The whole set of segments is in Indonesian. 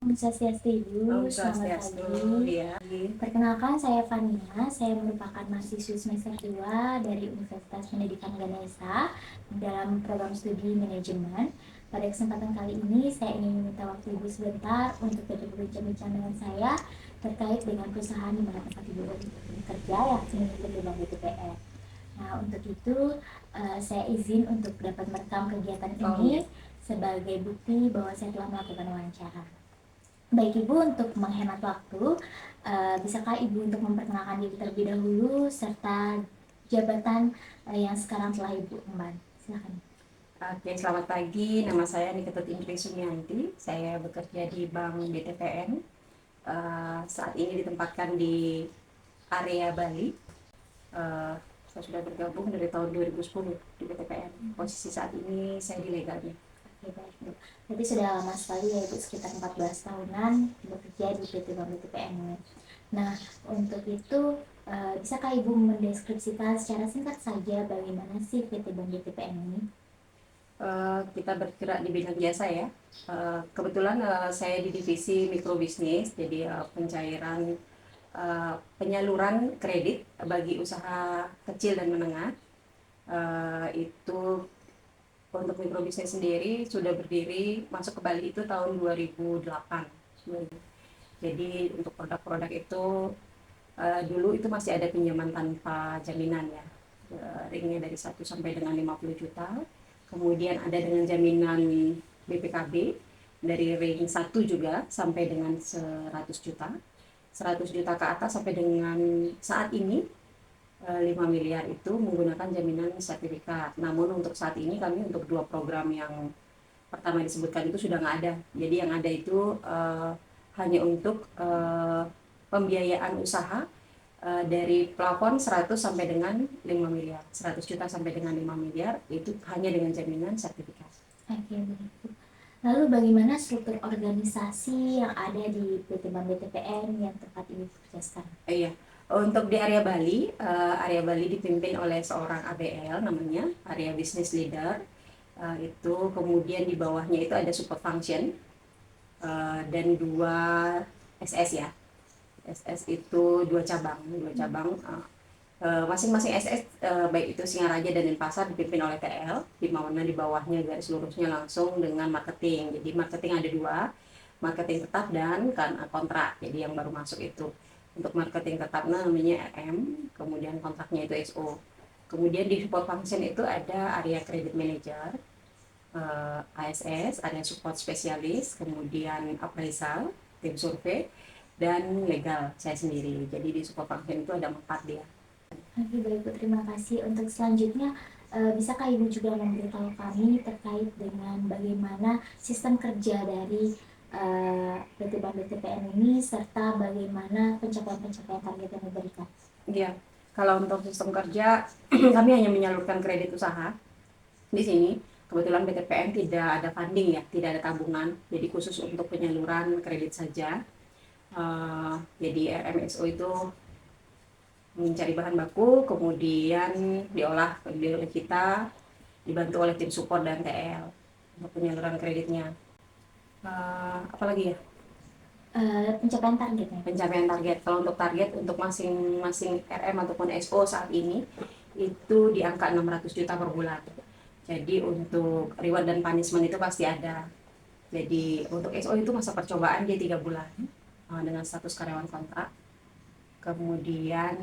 Om Swastiastu, Om selamat Swastiastu, pagi. ya. Perkenalkan, saya Fania. Saya merupakan mahasiswi semester 2 dari Universitas Pendidikan Ganesha dalam program studi manajemen. Pada kesempatan kali ini, saya ingin meminta waktu Ibu sebentar untuk berbincang-bincang dengan saya terkait dengan perusahaan di mana tempat Ibu bekerja, yakni PT Bank BTPR. Nah, untuk itu saya izin untuk dapat merekam kegiatan ini sebagai bukti bahwa saya telah melakukan wawancara. Baik Ibu, untuk menghemat waktu, bisakah Ibu untuk memperkenalkan diri terlebih dahulu serta jabatan yang sekarang telah Ibu emban? Silakan. Oke, selamat pagi. Nama saya Niketut Indri Sumianti. Saya bekerja di Bank BTPN. Saat ini ditempatkan di area Bali. Saya sudah bergabung dari tahun 2010 di BTPN. Posisi saat ini saya di legalnya. Oke, baik Bu. Berarti sudah lama sekali ya Ibu, sekitar 14 tahunan bekerja di PT Bank BTPN. Nah, untuk itu bisakah Ibu mendeskripsikan secara singkat saja bagaimana sih PT Bank BTPN ini? Kita bergerak di bidang jasa ya. Kebetulan saya di divisi mikrobisnis, jadi pencairan penyaluran kredit bagi usaha kecil dan menengah. Itu untuk mikrobisnis sendiri sudah berdiri masuk ke Bali itu tahun 2008. Jadi untuk produk-produk itu dulu itu masih ada pinjaman tanpa jaminan ya. Ringnya dari 1 sampai dengan 50 juta. Kemudian ada dengan jaminan BPKB dari ring 1 juga sampai dengan 100 juta. 100 juta ke atas sampai dengan saat ini 5 miliar itu menggunakan jaminan sertifikat. Namun untuk saat ini kami untuk 2 program yang pertama disebutkan itu sudah nggak ada. Jadi yang ada itu hanya untuk pembiayaan usaha dari plafon 100 sampai dengan 5 miliar. 100 juta sampai dengan 5 miliar itu hanya dengan jaminan sertifikat. Oke, begitu. Lalu bagaimana struktur organisasi yang ada di PT Bank BTPN yang tempat Ibu bekerja sekarang? Iya, untuk di area Bali dipimpin oleh seorang ABL namanya, area business leader. Itu kemudian di bawahnya itu ada support function dan 2 SS ya. SS itu 2 cabang, masing-masing SS baik itu Singaraja dan Denpasar dipimpin oleh TL, di mana di bawahnya garis lurusnya langsung dengan marketing. Jadi marketing ada 2, marketing tetap dan kan kontrak. Jadi yang baru masuk itu untuk marketing tetap namanya RM, kemudian kontraknya itu SO. Kemudian di support function itu ada area credit manager, ASS, ada support spesialis, kemudian appraisal, tim survei, dan legal saya sendiri. Jadi di support function itu ada 4 dia. Oke, baik Bu, terima kasih. Untuk selanjutnya, bisakah Ibu juga memberitahu kami terkait dengan bagaimana sistem kerja dari PT Bank BTPN ini serta bagaimana pencapaian-pencapaian target yang diberikan? Iya, kalau untuk sistem kerja kami hanya menyalurkan kredit usaha. Di sini kebetulan BTPN tidak ada funding ya, tidak ada tabungan, jadi khusus untuk penyaluran kredit saja. Jadi RMSO itu mencari bahan baku, kemudian diolah oleh kita, dibantu oleh tim support dan TL untuk penyaluran kreditnya. Apalagi ya? Pencapaian targetnya. Pencapaian target. Kalau untuk target untuk masing-masing RM ataupun SO saat ini itu di angka 600 juta per bulan. Jadi untuk reward dan punishment itu pasti ada. Jadi untuk SO itu masa percobaan dia 3 bulan dengan status karyawan kontrak. Kemudian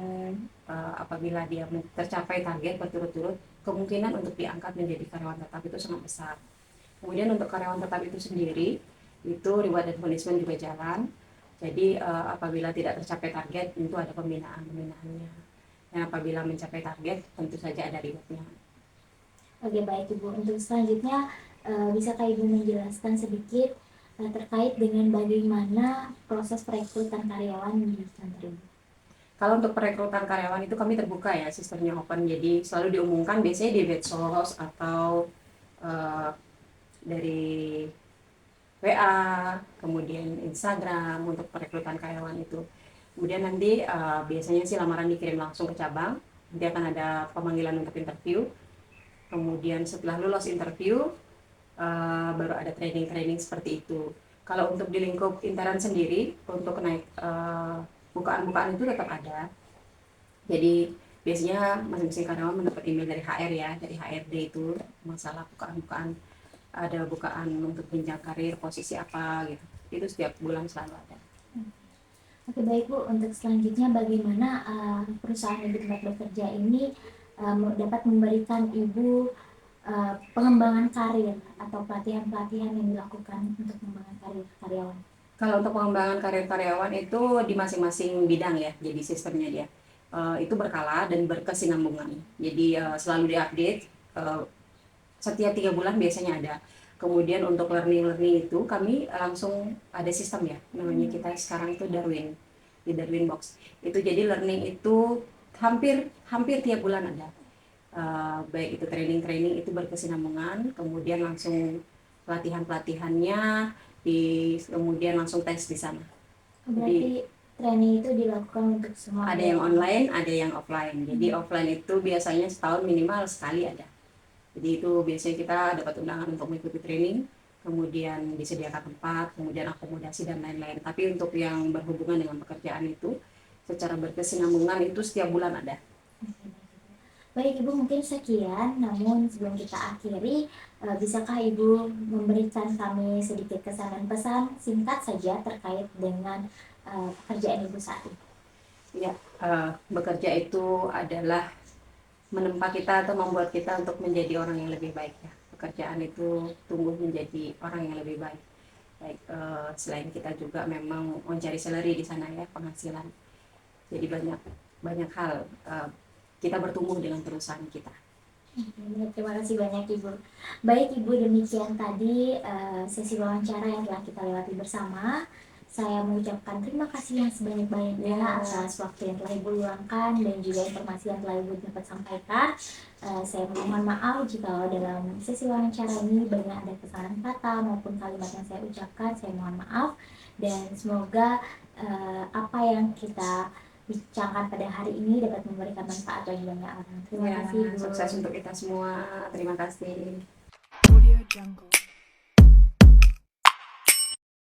apabila dia tercapai target berturut-turut, kemungkinan untuk diangkat menjadi karyawan tetap itu sangat besar. Kemudian untuk karyawan tetap itu sendiri, itu reward dan punishment juga jalan. Jadi apabila tidak tercapai target, itu ada pembinaannya. Dan apabila mencapai target, tentu saja ada rewardnya. Oke, baik Ibu. Untuk selanjutnya, bisakah Ibu menjelaskan sedikit terkait dengan bagaimana proses perekrutan karyawan di kantor Ibu? Kalau untuk perekrutan karyawan itu kami terbuka ya, sistemnya open. Jadi selalu diumumkan biasanya di medsos atau dari WA, kemudian Instagram untuk perekrutan karyawan itu. Kemudian nanti biasanya sih lamaran dikirim langsung ke cabang. Nanti akan ada pemanggilan untuk interview. Kemudian setelah lulus interview baru ada training-training seperti itu. Kalau untuk di lingkup intern sendiri, untuk naik bukaan-bukaan itu tetap ada. Jadi biasanya masing-masing karyawan mendapat email dari HR ya, dari HRD itu masalah bukaan-bukaan, ada bukaan untuk jenjang karir posisi apa gitu. Itu setiap bulan selalu ada. Oke baik Bu, untuk selanjutnya bagaimana perusahaan Ibu tempat bekerja ini dapat memberikan Ibu pengembangan karir atau pelatihan-pelatihan yang dilakukan untuk pengembangan karir karyawan? Kalau untuk pengembangan karir karyawan itu di masing-masing bidang ya, jadi sistemnya dia. Itu berkala dan berkesinambungan. Jadi selalu diupdate, setiap 3 bulan biasanya ada. Kemudian untuk learning itu kami langsung ada sistem ya, namanya kita sekarang itu Darwin, di Darwin Box. Itu jadi learning itu hampir hampir tiap bulan ada. Baik itu training itu berkesinambungan, kemudian langsung pelatihannya, kemudian langsung tes di sana. Berarti training itu dilakukan untuk semua? Ada yang online, ada yang offline. Jadi offline itu biasanya setahun minimal sekali ada. Jadi itu biasanya kita dapat undangan untuk mengikuti training, kemudian disediakan tempat, kemudian akomodasi dan lain-lain. Tapi untuk yang berhubungan dengan pekerjaan itu, secara berkesinambungan itu setiap bulan ada. Baik Ibu, mungkin sekian, namun sebelum kita akhiri, bisakah Ibu memberikan kami sedikit kesan dan pesan singkat saja terkait dengan pekerjaan Ibu saat ini? Ya, bekerja itu adalah menempa kita atau membuat kita untuk menjadi orang yang lebih baik ya. Pekerjaan itu tumbuh menjadi orang yang lebih baik. Baik, selain kita juga memang mencari salary di sana ya, penghasilan. Jadi banyak hal kita bertumbuh dengan perusahaan kita. Terima kasih banyak Ibu. Baik Ibu, demikian tadi sesi wawancara yang telah kita lewati bersama. Saya mengucapkan terima kasih yang sebanyak-banyaknya atas waktu yang telah Ibu luangkan dan juga informasi yang telah Ibu dapat sampaikan. Saya mohon maaf jika dalam sesi wawancara ini banyak ada kesalahan kata maupun kalimat yang saya ucapkan. Saya mohon maaf dan semoga apa yang kita bincangkan pada hari ini dapat memberikan manfaat bagi banyak orang. Terima kasih Bu. Sukses untuk kita semua. Terima kasih. Audio Jungle.